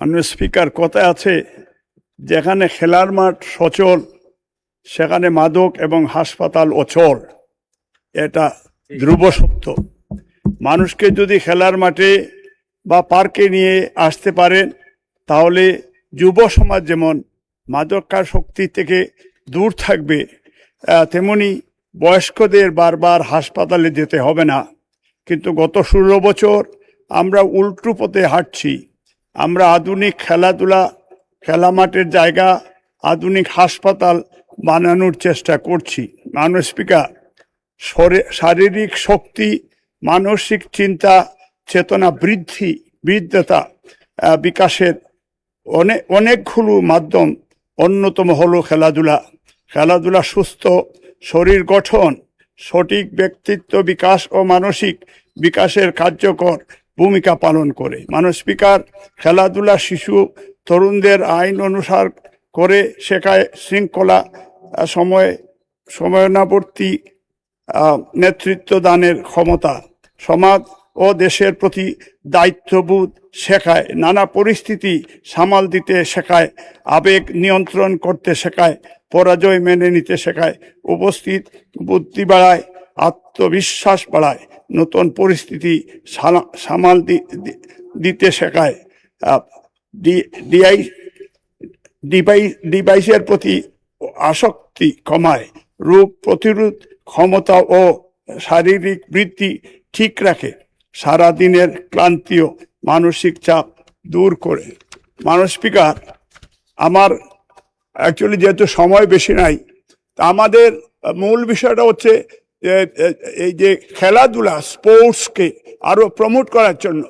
মাননীয় স্পিকার, কথায় আছে যেখানে খেলার মাঠ সচল সেখানে মাদক এবং হাসপাতাল অচল। এটা ধ্রুব সত্য। মানুষকে যদি খেলার মাঠে বা পার্কে নিয়ে আসতে পারেন তাহলে যুব সমাজ যেমন মাদকাসক্তি থেকে দূর থাকবে, তেমনি বয়স্কদের বারবার হাসপাতালে যেতে হবে না। কিন্তু গত 16 বছর আমরা উল্টো পথে হাঁটছি। আমরা আধুনিক খেলাধুলা, খেলা মাঠের জায়গা, আধুনিক হাসপাতাল বানানোর চেষ্টা করছি। মাননীয় স্পিকার, শারীরিক শক্তি, মানসিক চিন্তা চেতনা বৃদ্ধতা বিকাশের অনেকগুলো মাধ্যম, অন্যতম হলো খেলাধুলা। খেলাধুলা সুস্থ শরীর গঠন, সঠিক ব্যক্তিত্ব বিকাশ ও মানসিক বিকাশের কার্যকর ভূমিকা পালন করে। মাননীয় স্পিকার, খেলাধুলা শিশু তরুণদের আইন অনুসার করে শেখায় শৃঙ্খলা, সময়ানুবর্তী নেতৃত্ব দানের ক্ষমতা, সমাজ ও দেশের প্রতি দায়িত্ববোধ শেখায়, নানা পরিস্থিতি সামাল দিতে শেখায়, আবেগ নিয়ন্ত্রণ করতে শেখায়, পরাজয় মেনে নিতে শেখায়, উপস্থিত বুদ্ধি বাড়ায়, আত্মবিশ্বাস বাড়ায়, নতুন পরিস্থিতি সামাল দিতে শেখায়, ডিভাইসের প্রতি আসক্তি কমায়, রোগ প্রতিরোধ ক্ষমতা ও শারীরিক বৃদ্ধি ঠিক রাখে, সারাদিনের ক্লান্তি ও মানসিক চাপ দূর করে। মাননীয় স্পিকার, আমার অ্যাকচুয়ালি যেহেতু সময় বেশি নাই, আমাদের মূল বিষয়টা হচ্ছে এই যে খেলাধুলা, স্পোর্টসকে আরো প্রমোট করার জন্য